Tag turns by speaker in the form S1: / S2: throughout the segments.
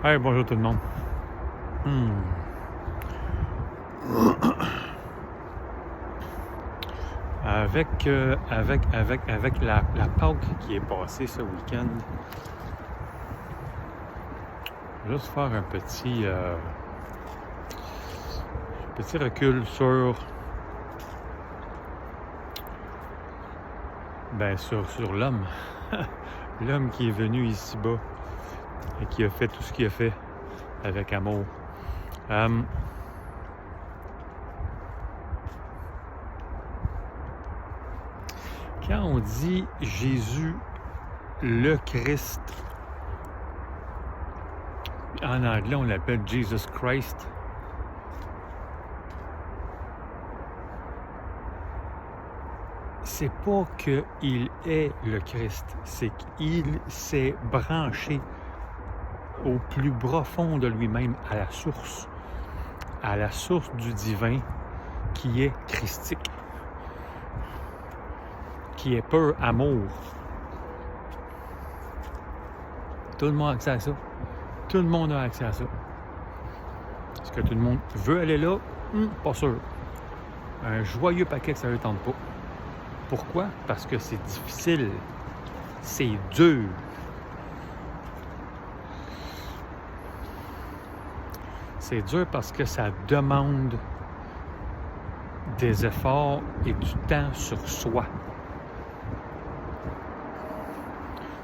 S1: Hey, bonjour tout le monde. Hmm. Avec la Pâque qui est passée ce week-end, juste faire un petit recul sur l'homme. L'homme qui est venu ici-bas et qui a fait tout ce qu'il a fait avec amour. Quand on dit Jésus le Christ, en anglais on l'appelle Jesus Christ, c'est pas qu'il est le Christ, c'est qu'il s'est branché au plus profond de lui-même, à la source du divin qui est christique, qui est pur amour. Tout le monde a accès à ça. Tout le monde a accès à ça. Est-ce que tout le monde veut aller là? Pas sûr. Un joyeux paquet que ça ne le tente pas. Pourquoi? Parce que c'est difficile. C'est dur. C'est dur parce que ça demande des efforts et du temps sur soi.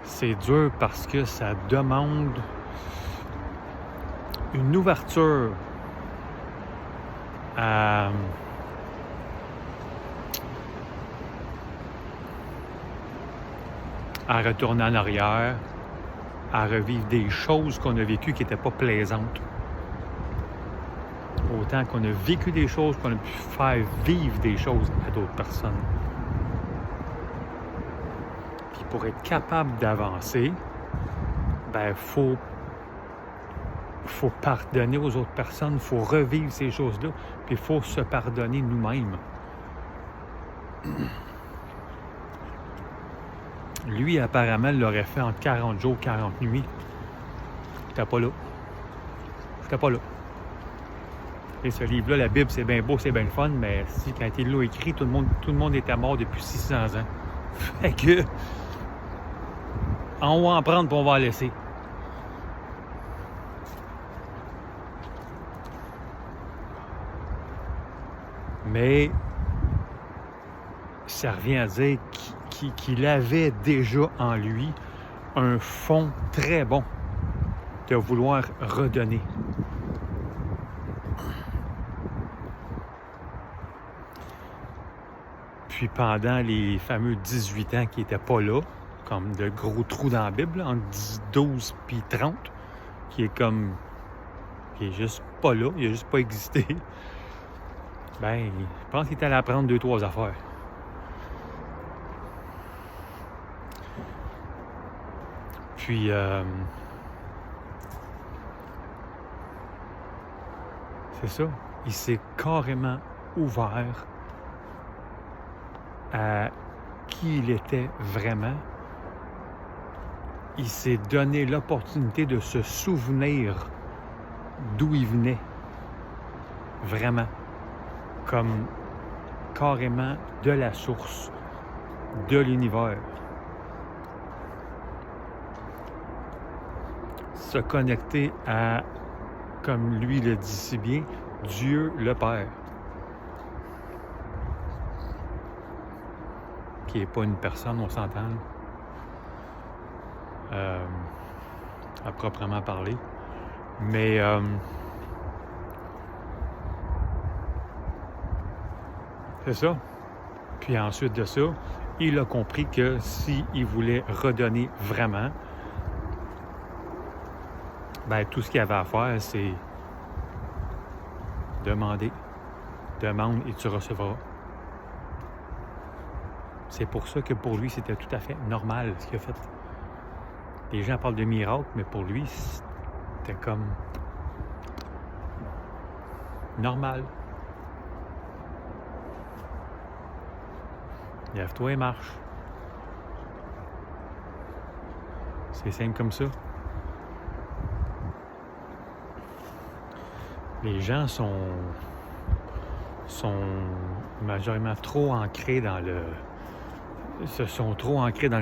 S1: C'est dur parce que ça demande une ouverture à retourner en arrière, à revivre des choses qu'on a vécues qui n'étaient pas plaisantes. Autant qu'on a vécu des choses, qu'on a pu faire vivre des choses à d'autres personnes. Puis pour être capable d'avancer, faut pardonner aux autres personnes, il faut revivre ces choses-là, puis il faut se pardonner nous-mêmes. Lui, apparemment, l'aurait fait en 40 jours, 40 nuits. C'était pas là. Et ce livre-là, la Bible, c'est bien beau, c'est bien le fun, mais si quand il l'a écrit, tout le monde était mort depuis 600 ans. Fait que on va en prendre puis on va en laisser. Mais ça revient à dire qu'il avait déjà en lui un fond très bon de vouloir redonner. Puis pendant les fameux 18 ans qui n'étaient pas là, comme de gros trous dans la Bible, entre 12 puis 30, qui est juste pas là, il n'a juste pas existé, je pense qu'il est allé apprendre 2-3 affaires. Puis, c'est ça, il s'est carrément ouvert à qui il était vraiment. Il s'est donné l'opportunité de se souvenir d'où il venait, vraiment, comme carrément de la source, de l'univers. Se connecter à, comme lui le dit si bien, Dieu le Père, qui n'est pas une personne, on s'entend, à proprement parler. Mais c'est ça. Puis ensuite de ça, il a compris que s'il voulait redonner vraiment, tout ce qu'il avait à faire, c'est demander. Demande et tu recevras. C'est pour ça que pour lui, c'était tout à fait normal ce qu'il a fait. Les gens parlent de miracle, mais pour lui, c'était comme normal. Lève-toi et marche. C'est simple comme ça. les gens sont majoritairement trop ancrés dans le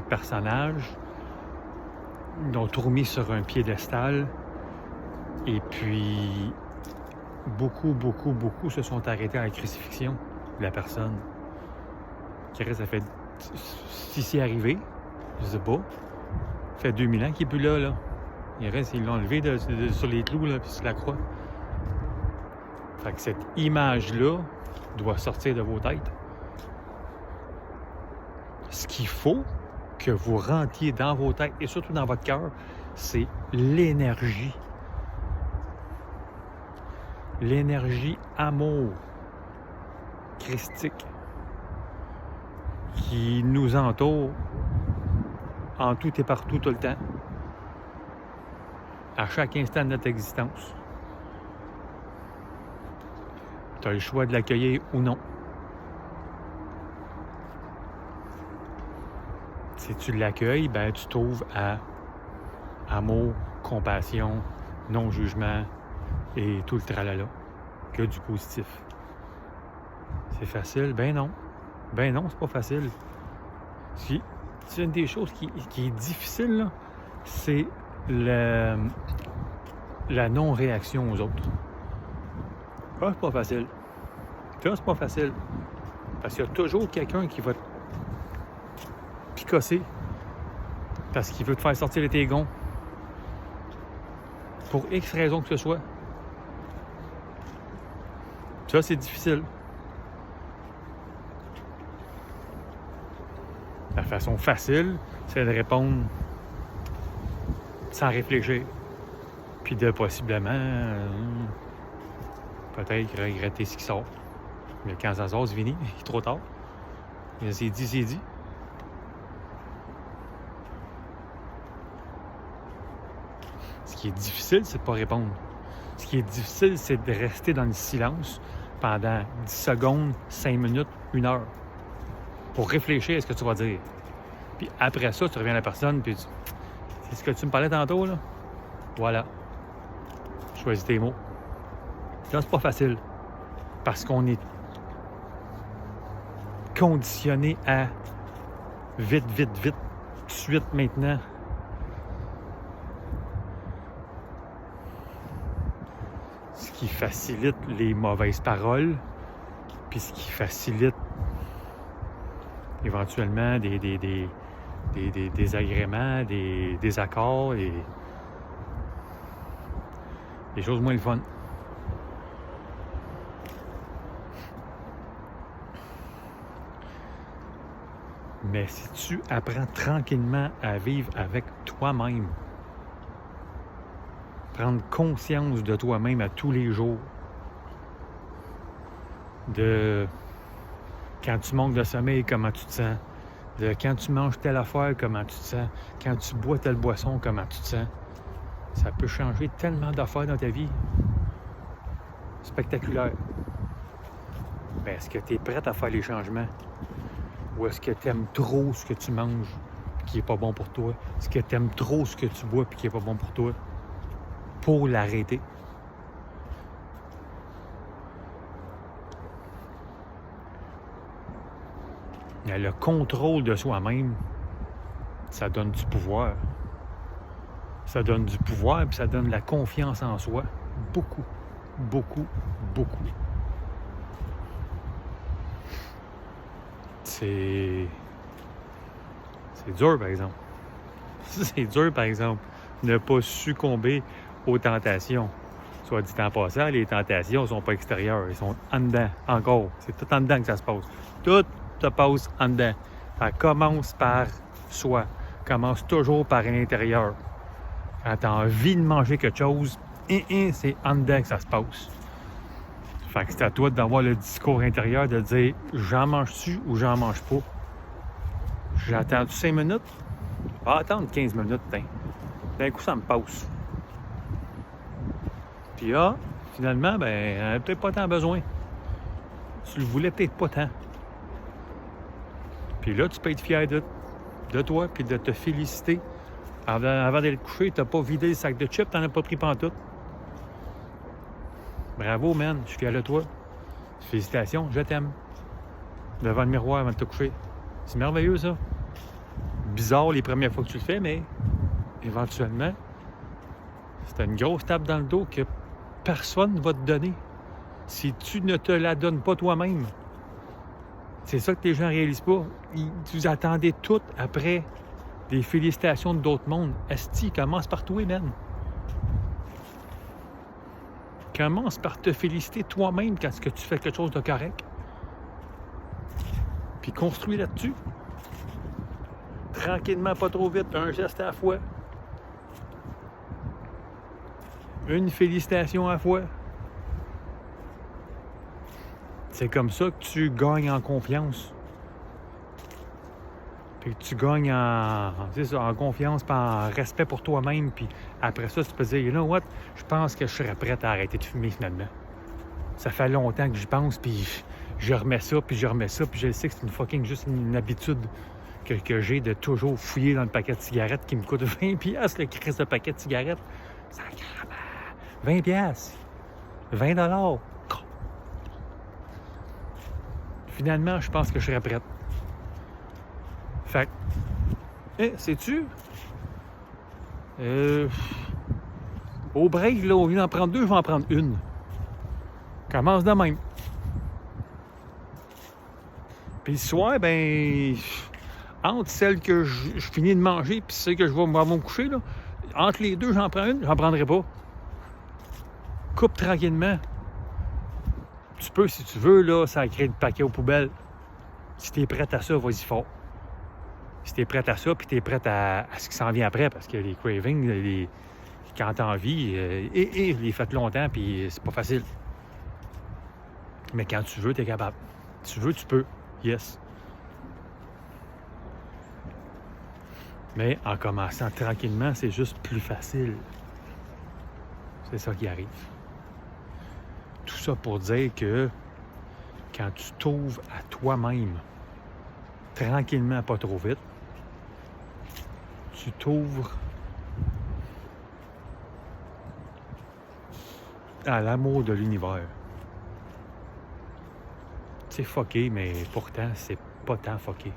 S1: personnage, ils ont trop mis sur un piédestal, et puis beaucoup se sont arrêtés à la crucifixion de la personne. Ça fait, si c'est arrivé, je sais pas, ça fait 2000 ans qu'il n'est plus là. Il reste, ils l'ont enlevé sur les clous, là, puis sur la croix. Fait que cette image-là doit sortir de vos têtes. Ce qu'il faut que vous rentiez dans vos têtes, et surtout dans votre cœur, c'est l'énergie. L'énergie amour christique qui nous entoure en tout et partout, tout le temps, à chaque instant de notre existence. Tu as le choix de l'accueillir ou non. Si tu l'accueilles, ben tu t'ouvres à amour, compassion, non-jugement et tout le tralala, que du positif. C'est facile? Ben non. Ben non, c'est pas facile. C'est une des choses qui est difficile, là, c'est la non-réaction aux autres. Ça, c'est pas facile. Ça, c'est pas facile. Parce qu'il y a toujours quelqu'un qui va te picosser parce qu'il veut te faire sortir de tes gonds. Pour X raison que ce soit. Ça, c'est difficile. La façon facile, c'est de répondre sans réfléchir. Puis de possiblement, peut-être regretter ce qui sort. Mais quand ça sort, c'est fini. Il est trop tard. C'est dit, c'est dit. Ce qui est difficile, c'est de ne pas répondre. Ce qui est difficile, c'est de rester dans le silence pendant 10 secondes, 5 minutes, 1 heure. Pour réfléchir à ce que tu vas dire. Puis après ça, tu reviens à la personne, puis tu... C'est ce que tu me parlais tantôt, là? Voilà. Choisis tes mots. Là, c'est pas facile. Parce qu'on est conditionné à vite, tout de suite, maintenant. Ce qui facilite les mauvaises paroles, puis ce qui facilite éventuellement des désagréments, des désaccords et des choses moins le fun. Mais si tu apprends tranquillement à vivre avec toi-même, prendre conscience de toi-même à tous les jours, de quand tu manques de sommeil, comment tu te sens, de quand tu manges telle affaire, comment tu te sens, quand tu bois telle boisson, comment tu te sens. Ça peut changer tellement d'affaires dans ta vie. Spectaculaire. Ben, est-ce que tu es prête à faire les changements? Ou est-ce que tu aimes trop ce que tu manges et qui n'est pas bon pour toi? Est-ce que tu aimes trop ce que tu bois et qui n'est pas bon pour toi? Pour l'arrêter. Le contrôle de soi-même, ça donne du pouvoir. Ça donne du pouvoir puis ça donne de la confiance en soi. Beaucoup. C'est dur, par exemple. C'est dur, par exemple, ne pas succomber aux tentations. Soit dit en passant, les tentations ne sont pas extérieures, elles sont en dedans, encore. C'est tout en dedans que ça se passe. Tout se passe en dedans. Ça commence par soi. Commence toujours par l'intérieur. Quand tu as envie de manger quelque chose, c'est en dedans que ça se passe. Fait que c'est à toi d'avoir le discours intérieur de dire j'en mange-tu ou j'en mange pas. J'attends 5 minutes. Je vais attendre 15 minutes, d'un coup ça me passe. Puis là, finalement, ben, on n'a peut-être pas tant besoin. Tu le voulais peut-être pas tant. Puis là, tu peux être fier de toi puis de te féliciter. Avant d'aller te coucher, tu n'as pas vidé le sac de chips, tu n'en as pas pris pantoute. Bravo, man. Je suis fier de toi. Félicitations, je t'aime. Devant le miroir avant de te coucher. C'est merveilleux, ça. Bizarre les premières fois que tu le fais, mais éventuellement, c'est une grosse tape dans le dos que personne ne va te donner si tu ne te la donnes pas toi-même. C'est ça que les gens ne réalisent pas. Vous attendez tout après des félicitations d'autres mondes. Esti, commence par toi, man. Commence par te féliciter toi-même quand tu fais quelque chose de correct. Puis construis là-dessus. Tranquillement, pas trop vite, un geste à la fois. Une félicitation à la fois. C'est comme ça que tu gagnes en confiance. Puis que tu gagnes en confiance, puis en respect pour toi-même. Puis après ça, tu peux dire, you know what, je pense que je serais prête à arrêter de fumer finalement. Ça fait longtemps que j'y pense, puis je remets ça, puis je remets ça, puis je sais que c'est juste une habitude que j'ai de toujours fouiller dans le paquet de cigarettes qui me coûte 20$ le crise de paquet de cigarettes. Ça crame. 20$. 20$. Finalement, je pense que je serais prête. Fait que, sais-tu? Au break, là, on vient d'en prendre 2, je vais en prendre une. Commence de même. Puis le soir, ben, entre celle que je finis de manger puis celle que je vais me coucher, là, entre les deux, j'en prends une, j'en prendrai pas. Coupe tranquillement. Tu peux, si tu veux, là, ça crée le paquet aux poubelles. Si t'es prête à ça, vas-y fort. Si t'es prête à ça, puis t'es prête à ce qui s'en vient après, parce que les cravings, quand t'as envie, les faites longtemps, puis c'est pas facile. Mais quand tu veux, t'es capable. Tu veux, tu peux. Yes. Mais en commençant tranquillement, c'est juste plus facile. C'est ça qui arrive. Tout ça pour dire que quand tu t'ouvres à toi-même, tranquillement, pas trop vite, tu t'ouvres à l'amour de l'univers. C'est fucké, mais pourtant, c'est pas tant fucké.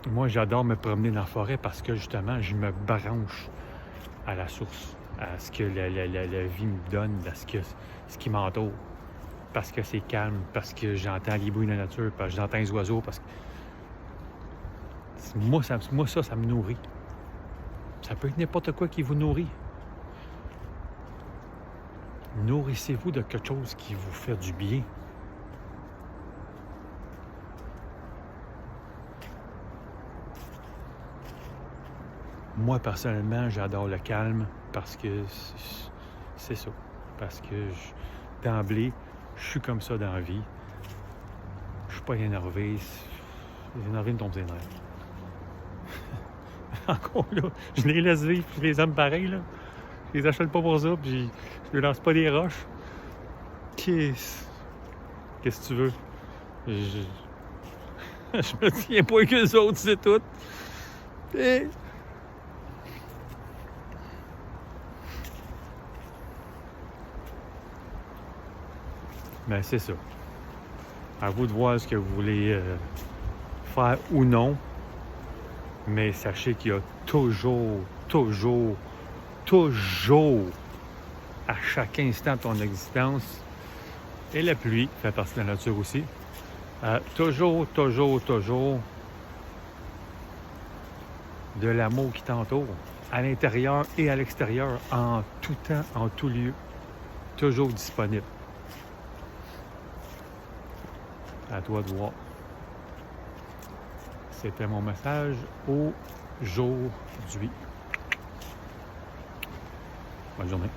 S1: Moi, j'adore me promener dans la forêt parce que, justement, je me branche à la source, à ce que la vie me donne, à ce qui m'entoure. Parce que c'est calme, parce que j'entends les bruits de la nature, parce que j'entends les oiseaux, parce que... Moi, ça me nourrit. Ça peut être n'importe quoi qui vous nourrit. Nourrissez-vous de quelque chose qui vous fait du bien. Moi, personnellement, j'adore le calme parce que c'est ça. Parce que d'emblée, je suis comme ça dans la vie. Je suis pas énervé. Les énervés me tombent des nerfs. Encore là, je les laisse vivre, je les aime pareil, là. Je les achète pas pour ça, puis je leur lance pas des roches. Qu'est-ce que tu veux? Je me tiens pas qu'eux autres, c'est tout. Et... Ben, c'est ça. À vous de voir ce que vous voulez faire ou non. Mais sachez qu'il y a toujours, à chaque instant de ton existence, et la pluie fait partie de la nature aussi, toujours de l'amour qui t'entoure, à l'intérieur et à l'extérieur, en tout temps, en tout lieu, toujours disponible. À toi de voir. C'était mon message aujourd'hui. Bonne journée.